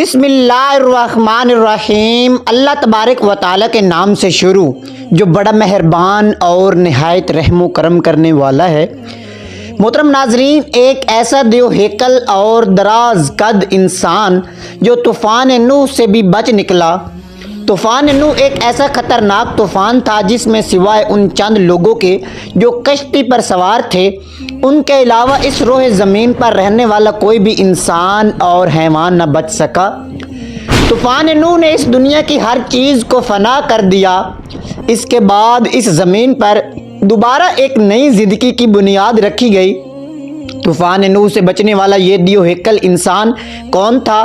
بسم اللہ الرحمن الرحیم۔ اللہ تبارک و تعالیٰ کے نام سے شروع جو بڑا مہربان اور نہایت رحم و کرم کرنے والا ہے۔ محترم ناظرین، ایک ایسا دیو ہیکل اور دراز قد انسان جو طوفان نوح سے بھی بچ نکلا۔ طوفان نوح ایک ایسا خطرناک طوفان تھا جس میں سوائے ان چند لوگوں کے جو کشتی پر سوار تھے، ان کے علاوہ اس روح زمین پر رہنے والا کوئی بھی انسان اور حیوان نہ بچ سکا۔ طوفان نوح نے اس دنیا کی ہر چیز کو فنا کر دیا۔ اس کے بعد اس زمین پر دوبارہ ایک نئی زندگی کی بنیاد رکھی گئی۔ طوفان نوح سے بچنے والا یہ دیو ہیکل انسان کون تھا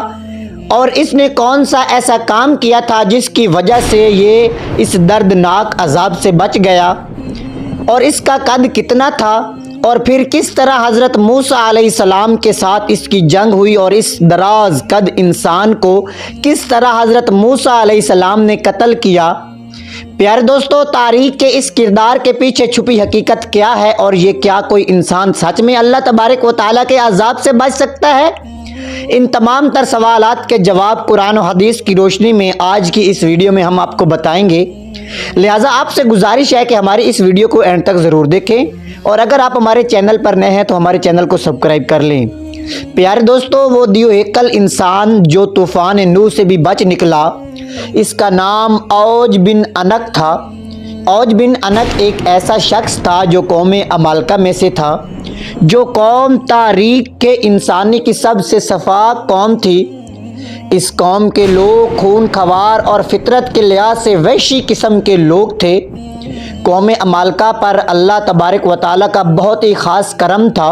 اور اس نے کون سا ایسا کام کیا تھا جس کی وجہ سے یہ اس دردناک عذاب سے بچ گیا، اور اس کا قد کتنا تھا، اور پھر کس طرح حضرت موسیٰ علیہ السلام کے ساتھ اس کی جنگ ہوئی اور اس دراز قد انسان کو کس طرح حضرت موسیٰ علیہ السلام نے قتل کیا۔ پیارے دوستو، تاریخ کے اس کردار کے پیچھے چھپی حقیقت کیا ہے، اور یہ کیا کوئی انسان سچ میں اللہ تبارک و تعالیٰ کے عذاب سے بچ سکتا ہے؟ ان تمام تر سوالات کے جواب قرآن و حدیث کی روشنی میں آج کی اس ویڈیو میں ہم آپ کو بتائیں گے۔ لہٰذا آپ سے گزارش ہے کہ ہماری اس ویڈیو کو اینڈ تک ضرور دیکھیں، اور اگر آپ ہمارے چینل پر نئے ہیں تو ہمارے چینل کو سبسکرائب کر لیں۔ پیارے دوستو، وہ دیو ہیکل انسان جو طوفان نوح سے بھی بچ نکلا، اس کا نام اوج بن عنق تھا۔ اوج بن عنق ایک ایسا شخص تھا جو قوم عمالقہ میں سے تھا، جو قوم تاریخ کے انسانی کی سب سے صفا قوم تھی۔ اس قوم کے لوگ خون خوار اور فطرت کے لحاظ سے وحشی قسم کے لوگ تھے۔ قوم عمالقہ پر اللہ تبارک و تعالیٰ کا بہت ہی خاص کرم تھا۔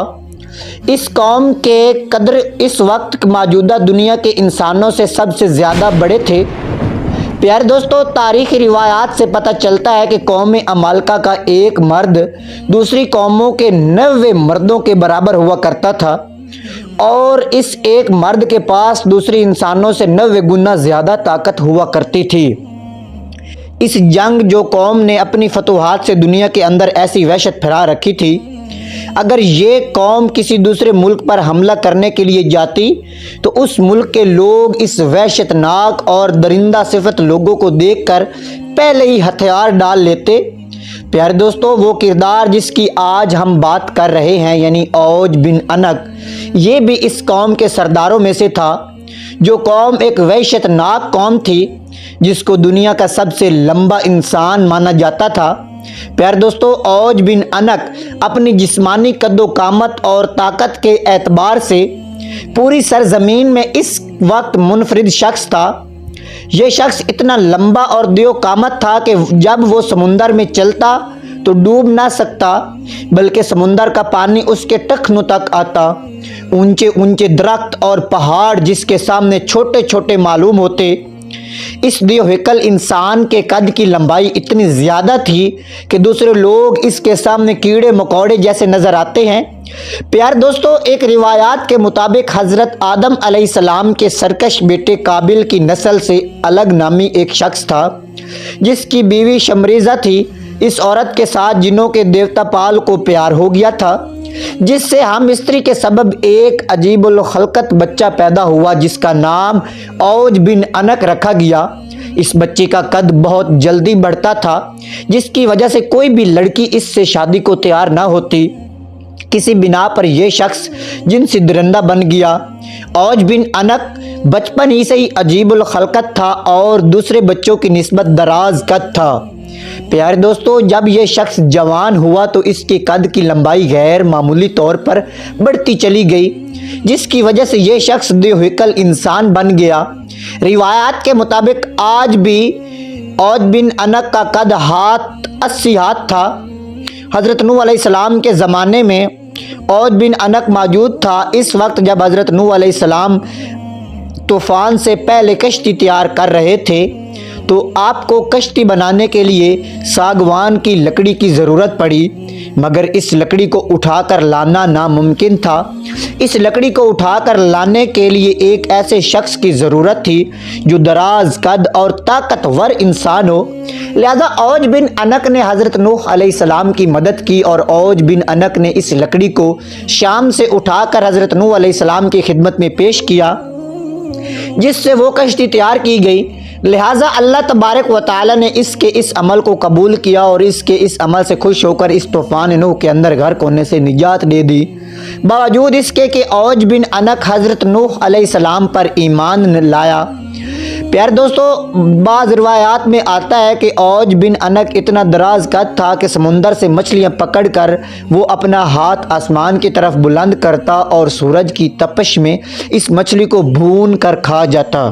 اس قوم کے قدر اس وقت موجودہ دنیا کے انسانوں سے سب سے زیادہ بڑے تھے۔ پیارے دوستو، تاریخی روایات سے پتہ چلتا ہے کہ قوم عمالقہ کا ایک مرد دوسری قوموں کے 90 مردوں کے برابر ہوا کرتا تھا، اور اس ایک مرد کے پاس دوسری انسانوں سے 90 گنا زیادہ طاقت ہوا کرتی تھی۔ اس جنگ جو قوم نے اپنی فتوحات سے دنیا کے اندر ایسی وحشت پھیلا رکھی تھی، اگر یہ قوم کسی دوسرے ملک پر حملہ کرنے کے لیے جاتی تو اس ملک کے لوگ اس وحشت ناک اور درندہ صفت لوگوں کو دیکھ کر پہلے ہی ہتھیار ڈال لیتے۔ پیارے دوستو، وہ کردار جس کی آج ہم بات کر رہے ہیں، یعنی اوج بن عنق، یہ بھی اس قوم کے سرداروں میں سے تھا، جو قوم ایک وحشت ناک قوم تھی جس کو دنیا کا سب سے لمبا انسان مانا جاتا تھا۔ پیارے دوستو، اوج بن عنق اپنی جسمانی قد و قامت اور طاقت کے اعتبار سے پوری سرزمین میں اس وقت منفرد شخص تھا۔ یہ شخص اتنا لمبا اور دیو قامت تھا کہ جب وہ سمندر میں چلتا تو ڈوب نہ سکتا، بلکہ سمندر کا پانی اس کے ٹخنوں تک آتا۔ اونچے اونچے درخت اور پہاڑ جس کے سامنے چھوٹے چھوٹے معلوم ہوتے۔ اس دیو ہیکل انسان کے قد کی لمبائی اتنی زیادہ تھی کہ دوسرے لوگ اس کے سامنے کیڑے مکوڑے جیسے نظر آتے ہیں۔ پیارے دوستو، ایک روایات کے مطابق حضرت آدم علیہ السلام کے سرکش بیٹے قابل کی نسل سے الگ نامی ایک شخص تھا، جس کی بیوی شمریزہ تھی۔ اس عورت کے ساتھ جنوں کے دیوتا پال کو پیار ہو گیا تھا، جس سے ہم مستری کے سبب ایک عجیب الخلقت بچہ پیدا ہوا جس کا نام اوج بن عنق رکھا گیا۔ اس بچے کا قد بہت جلدی بڑھتا تھا، جس کی وجہ سے کوئی بھی لڑکی اس سے شادی کو تیار نہ ہوتی۔ کسی بنا پر یہ شخص جنسی درندہ بن گیا۔ اوج بن عنق بچپن ہی سے ہی عجیب الخلقت تھا اور دوسرے بچوں کی نسبت دراز قد تھا۔ پیارے دوستو، جب یہ شخص جوان ہوا تو اس کی قد کی لمبائی غیر معمولی طور پر بڑھتی چلی گئی، جس کی وجہ سے یہ شخص دیو ہیکل انسان بن گیا۔ روایات کے مطابق آج بھی اوج بن عنق کا قد 80 ہاتھ تھا۔ حضرت نوح علیہ السلام کے زمانے میں اوج بن عنق موجود تھا۔ اس وقت جب حضرت نوح علیہ السلام طوفان سے پہلے کشتی تیار کر رہے تھے تو آپ کو کشتی بنانے کے لیے ساگوان کی لکڑی کی ضرورت پڑی، مگر اس لکڑی کو اٹھا کر لانا ناممکن تھا۔ اس لکڑی کو اٹھا کر لانے کے لیے ایک ایسے شخص کی ضرورت تھی جو دراز قد اور طاقتور انسان ہو۔ لہذا اوج بن عنق نے حضرت نوح علیہ السلام کی مدد کی، اور اوج بن عنق نے اس لکڑی کو شام سے اٹھا کر حضرت نوح علیہ السلام کی خدمت میں پیش کیا۔ جس سے وہ کشتی تیار کی گئی، لہٰذا اللہ تبارک و تعالی نے اس کے اس عمل کو قبول کیا اور اس کے اس عمل سے خوش ہو کر اس طوفان نوح کے اندر غرق ہونے سے نجات دے دی، باوجود اس کے کہ اوج بن انق حضرت نوح علیہ السلام پر ایمان لایا۔ پیارے دوستو، بعض روایات میں آتا ہے کہ اوج بن انق اتنا دراز قد تھا کہ سمندر سے مچھلیاں پکڑ کر وہ اپنا ہاتھ آسمان کی طرف بلند کرتا اور سورج کی تپش میں اس مچھلی کو بھون کر کھا جاتا۔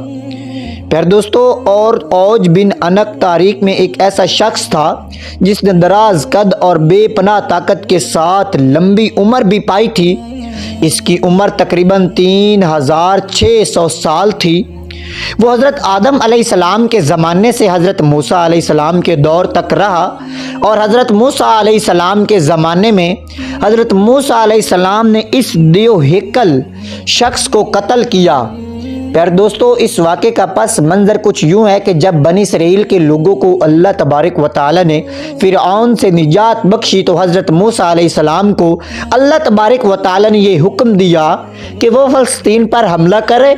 پیارے دوستو، اور اوج بن انق تاریخ میں ایک ایسا شخص تھا جس نے دراز قد اور بے پناہ طاقت کے ساتھ لمبی عمر بھی پائی تھی۔ اس کی عمر تقریباً 3600 سال تھی۔ وہ حضرت آدم علیہ السلام کے زمانے سے حضرت موسیٰ علیہ السلام کے دور تک رہا، اور حضرت موسیٰ علیہ السلام کے زمانے میں حضرت موسیٰ علیہ السلام نے اس دیو ہیکل شخص کو قتل کیا۔ پیارے دوستو، اس واقعے کا پس منظر کچھ یوں ہے کہ جب بنی اسرائیل کے لوگوں کو اللہ تبارک و تعالی نے فرعون سے نجات بخشی تو حضرت موسیٰ علیہ السلام کو اللہ تبارک و تعالی نے یہ حکم دیا کہ وہ فلسطین پر حملہ کرے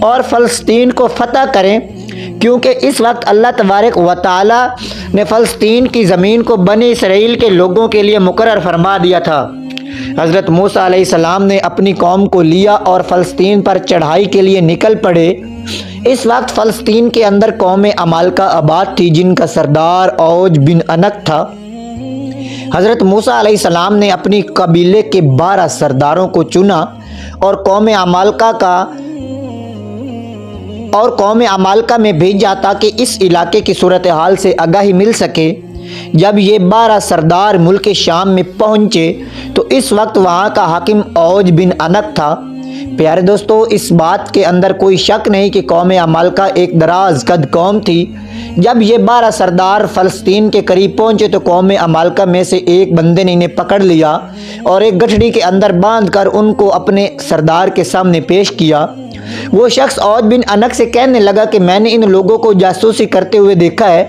اور فلسطین کو فتح کریں، کیونکہ اس وقت اللہ تبارک و تعالی نے فلسطین کی زمین کو بنی اسرائیل کے لوگوں کے لیے مقرر فرما دیا تھا۔ حضرت موسیٰ علیہ السلام نے اپنی قوم کو لیا اور فلسطین پر چڑھائی کے لیے نکل پڑے۔ اس وقت فلسطین کے اندر قوم عمالقہ آباد تھی جن کا سردار اوج بن انق تھا۔ حضرت موسیٰ علیہ السلام نے اپنی قبیلے کے 12 سرداروں کو چنا اور قوم عمالقہ میں بھیجا تاکہ اس علاقے کی صورتحال سے آگاہی مل سکے۔ جب یہ 12 سردار ملک شام میں پہنچے تو اس وقت وہاں کا حاکم اوج بن انق تھا۔ پیارے دوستو، اس بات کے اندر کوئی شک نہیں کہ قوم عمالقہ ایک دراز قد قوم تھی۔ جب یہ 12 سردار فلسطین کے قریب پہنچے تو قوم عمالقہ میں سے ایک بندے نے انہیں پکڑ لیا اور ایک گٹھڑی کے اندر باندھ کر ان کو اپنے سردار کے سامنے پیش کیا۔ وہ شخص اوج بن انق سے کہنے لگا کہ میں نے ان لوگوں کو جاسوسی کرتے ہوئے دیکھا ہے۔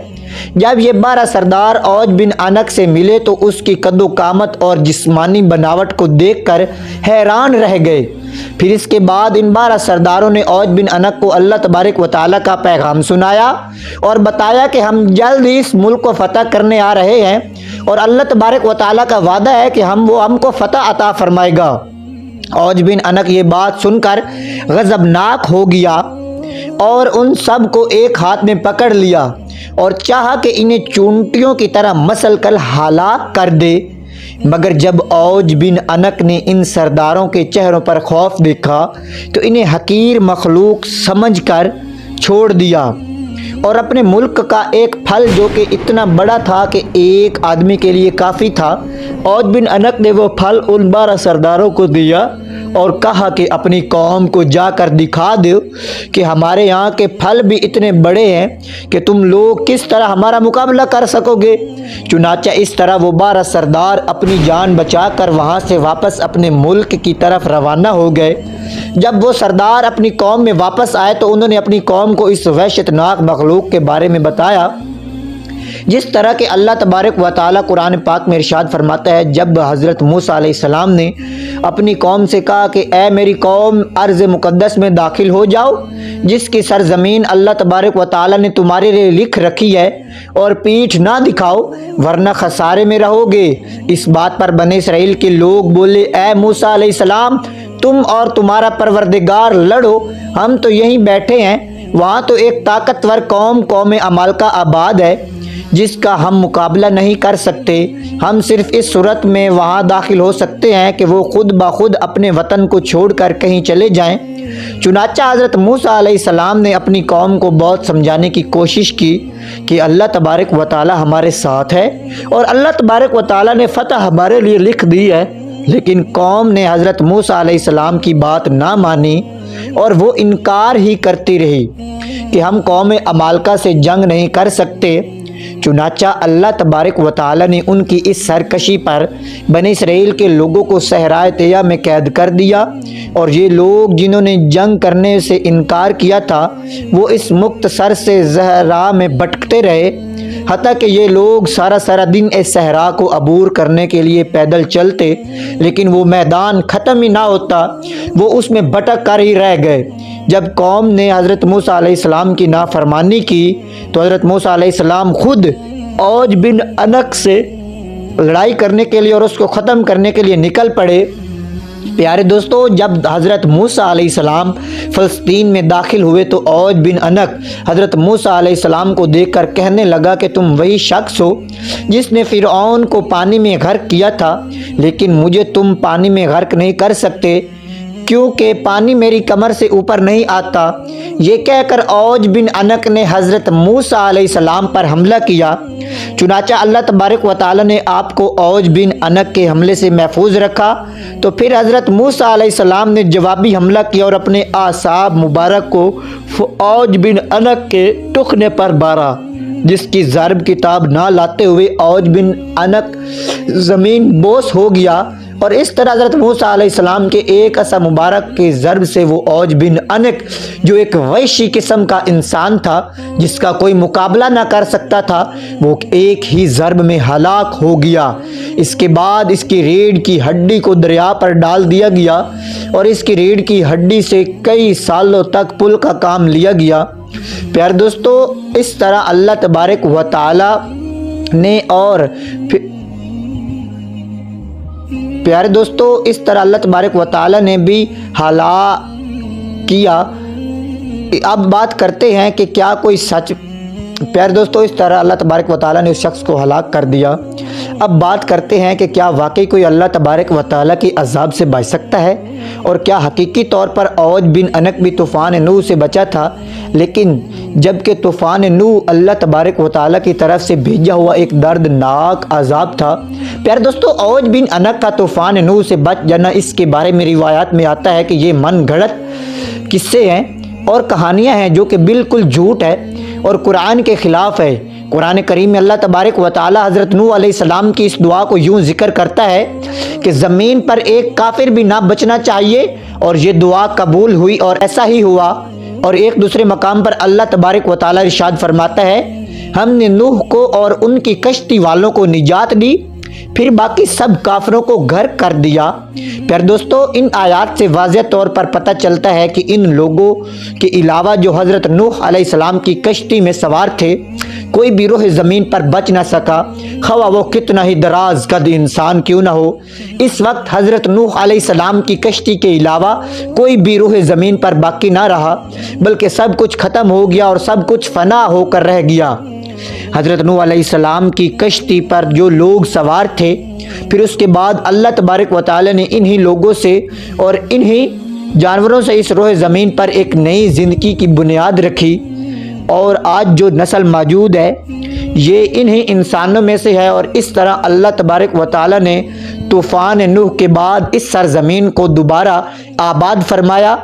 جب یہ 12 سردار اوج بن انق سے ملے تو اس کی قد و قامت اور جسمانی بناوٹ کو دیکھ کر حیران رہ گئے۔ پھر اس کے بعد ان 12 سرداروں نے اوج بن انق کو اللہ تبارک و تعالیٰ کا پیغام سنایا اور بتایا کہ ہم جلد ہی اس ملک کو فتح کرنے آ رہے ہیں اور اللہ تبارک و تعالیٰ کا وعدہ ہے کہ وہ ہم کو فتح عطا فرمائے گا۔ اوج بن انق یہ بات سن کر غضبناک ہو گیا اور ان سب کو ایک ہاتھ میں پکڑ لیا اور چاہا کہ انہیں چونٹیوں کی طرح مسل کر ہلاک کر دے، مگر جب اوج بن انق نے ان سرداروں کے چہروں پر خوف دیکھا تو انہیں حقیر مخلوق سمجھ کر چھوڑ دیا اور اپنے ملک کا ایک پھل جو کہ اتنا بڑا تھا کہ ایک آدمی کے لیے کافی تھا، اوج بن انق نے وہ پھل ان 12 سرداروں کو دیا اور کہا کہ اپنی قوم کو جا کر دکھا دو کہ ہمارے یہاں کے پھل بھی اتنے بڑے ہیں کہ تم لوگ کس طرح ہمارا مقابلہ کر سکو گے۔ چنانچہ اس طرح وہ 12 سردار اپنی جان بچا کر وہاں سے واپس اپنے ملک کی طرف روانہ ہو گئے۔ جب وہ سردار اپنی قوم میں واپس آئے تو انہوں نے اپنی قوم کو اس وحشت ناک مخلوق کے بارے میں بتایا، جس طرح کہ اللہ تبارک و تعالیٰ قرآن پاک میں ارشاد فرماتا ہے۔ جب حضرت موسیٰ علیہ السلام نے اپنی قوم سے کہا کہ اے میری قوم، ارض مقدس میں داخل ہو جاؤ جس کی سرزمین اللہ تبارک و تعالیٰ نے تمہارے لیے لکھ رکھی ہے، اور پیٹھ نہ دکھاؤ ورنہ خسارے میں رہو گے۔ اس بات پر بنی اسرائیل کے لوگ بولے، اے موسیٰ علیہ السلام، تم اور تمہارا پروردگار لڑو، ہم تو یہیں بیٹھے ہیں۔ وہاں تو ایک طاقتور قوم عمالقہ آباد ہے جس کا ہم مقابلہ نہیں کر سکتے۔ ہم صرف اس صورت میں وہاں داخل ہو سکتے ہیں کہ وہ خود بخود اپنے وطن کو چھوڑ کر کہیں چلے جائیں۔ چنانچہ حضرت موسیٰ علیہ السلام نے اپنی قوم کو بہت سمجھانے کی کوشش کی کہ اللہ تبارک و تعالی ہمارے ساتھ ہے اور اللہ تبارک و تعالی نے فتح ہمارے لیے لکھ دی ہے، لیکن قوم نے حضرت موسیٰ علیہ السلام کی بات نہ مانی اور وہ انکار ہی کرتی رہی کہ ہم قوم عمالقہ سے جنگ نہیں کر سکتے۔ چنانچہ اللہ تبارک و تعالی نے ان کی اس سرکشی پر بنی اسرائیل کے لوگوں کو صحرائے طیہ میں قید کر دیا، اور یہ لوگ جنہوں نے جنگ کرنے سے انکار کیا تھا وہ اس مختصر سے صحرا میں بھٹکتے رہے حتیٰ کہ یہ لوگ سارا دن اس صحرا کو عبور کرنے کے لیے پیدل چلتے، لیکن وہ میدان ختم ہی نہ ہوتا، وہ اس میں بھٹک کر ہی رہ گئے۔ جب قوم نے حضرت موسیٰ علیہ السلام کی نافرمانی کی تو حضرت موسیٰ علیہ السلام خود اوج بن عنق سے لڑائی کرنے کے لیے اور اس کو ختم کرنے کے لیے نکل پڑے۔ پیارے دوستو، جب حضرت موسیٰ علیہ السلام فلسطین میں داخل ہوئے تو اوج بن عنق حضرت موسیٰ علیہ السلام کو دیکھ کر کہنے لگا کہ تم وہی شخص ہو جس نے فرعون کو پانی میں غرق کیا تھا، لیکن مجھے تم پانی میں غرق نہیں کر سکتے کیونکہ پانی میری کمر سے اوپر نہیں آتا۔ یہ کہہ کر اوج بن عنق نے حضرت موسیٰ علیہ السلام پر حملہ کیا۔ چنانچہ اللہ تبارک و تعالی نے آپ کو اوج بن عنق کے حملے سے محفوظ رکھا۔ تو پھر حضرت موسیٰ علیہ السلام نے جوابی حملہ کیا اور اپنے اعصاب مبارک کو اوج بن عنق کے ٹخنے پر مارا، جس کی ضرب کتاب نہ لاتے ہوئے اوج بن عنق زمین بوس ہو گیا، اور اس طرح حضرت موسیٰ علیہ السلام کے ایک عصا مبارک کے ضرب سے وہ اوج بن عنق جو ایک وحشی قسم کا انسان تھا جس کا کوئی مقابلہ نہ کر سکتا تھا، وہ ایک ہی ضرب میں ہلاک ہو گیا۔ اس کے بعد اس کی ریڑھ کی ہڈی کو دریا پر ڈال دیا گیا اور اس کی ریڑھ کی ہڈی سے کئی سالوں تک پل کا کام لیا گیا۔ پیارے دوستو، اس طرح اللہ تبارک و تعالی نے پیارے دوستو اس طرح اللہ تبارک و تعالی نے بھی ہلاک کیا۔ اب بات کرتے ہیں کہ کیا کوئی سچ پیارے دوستو اس طرح اللہ تبارک و تعالی نے اس شخص کو ہلاک کر دیا۔ اب بات کرتے ہیں کہ کیا واقعی کوئی اللہ تبارک و تعالی کی عذاب سے بچ سکتا ہے، اور کیا حقیقی طور پر اوج بن عنق بھی طوفان نوح سے بچا تھا، لیکن جبکہ طوفان نوح اللہ تبارک و تعالی کی طرف سے بھیجا ہوا ایک دردناک عذاب تھا۔ پیارے دوستو، اوج بن عنق کا طوفان نوح سے بچ جانا اس کے بارے میں روایات میں آتا ہے کہ یہ من گھڑت قصے ہیں اور کہانیاں ہیں جو کہ بالکل جھوٹ ہے اور قرآن کے خلاف ہے۔ قرآن کریم میں اللہ تبارک و تعالی حضرت نوح علیہ السلام کی اس دعا کو یوں ذکر کرتا ہے کہ زمین پر ایک کافر بھی نہ بچنا چاہیے، اور یہ دعا قبول ہوئی اور ایسا ہی ہوا۔ اور ایک دوسرے مقام پر اللہ تبارک و تعالی ارشاد فرماتا ہے، ہم نے نوح کو اور ان کی کشتی والوں کو نجات دی، پھر باقی سب کافروں کو غرق کر دیا۔ پیارے دوستو، ان آیات سے واضح طور پر پتہ چلتا ہے کہ ان لوگوں کے علاوہ جو حضرت نوح علیہ السلام کی کشتی میں سوار تھے، کوئی بھی روح زمین پر بچ نہ سکا، خواہ وہ کتنا ہی دراز قد انسان کیوں نہ ہو۔ اس وقت حضرت نوح علیہ السلام کی کشتی کے علاوہ کوئی بھی روح زمین پر باقی نہ رہا، بلکہ سب کچھ ختم ہو گیا اور سب کچھ فنا ہو کر رہ گیا۔ حضرت نوح علیہ السلام کی کشتی پر جو لوگ سوار تھے، پھر اس کے بعد اللہ تبارک و تعالی نے انہی لوگوں سے اور انہی جانوروں سے اس روح زمین پر ایک نئی زندگی کی بنیاد رکھی، اور آج جو نسل موجود ہے یہ انہی انسانوں میں سے ہے۔ اور اس طرح اللہ تبارک و تعالی نے طوفان نوح کے بعد اس سرزمین کو دوبارہ آباد فرمایا۔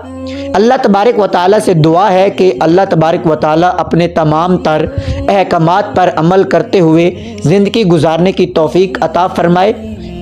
اللہ تبارک و تعالی سے دعا ہے کہ اللہ تبارک و تعالی اپنے تمام تر احکامات پر عمل کرتے ہوئے زندگی گزارنے کی توفیق عطا فرمائے،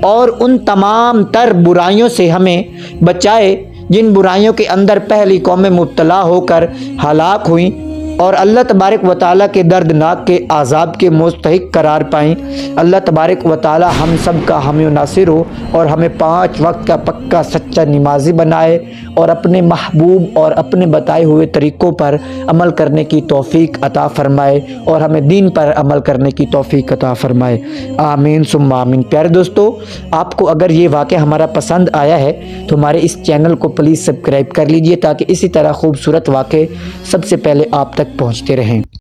اور ان تمام تر برائیوں سے ہمیں بچائے جن برائیوں کے اندر پہلی قومیں مبتلا ہو کر ہلاک ہوئیں اور اللہ تبارک و تعالیٰ کے دردناک کے عذاب کے مستحق قرار پائیں۔ اللہ تبارک و تعالیٰ ہم سب کا حامی و ناصر ہو اور ہمیں 5 وقت کا پکا سچا نمازی بنائے اور اپنے محبوب اور اپنے بتائے ہوئے طریقوں پر عمل کرنے کی توفیق عطا فرمائے اور ہمیں دین پر عمل کرنے کی توفیق عطا فرمائے، آمین ثم آمین۔ پیارے دوستو، آپ کو اگر یہ واقعہ ہمارا پسند آیا ہے تو ہمارے اس چینل کو پلیز سبسکرائب کر لیجئے تاکہ اسی طرح خوبصورت واقعے سب سے پہلے آپ تک پہنچتے رہیں۔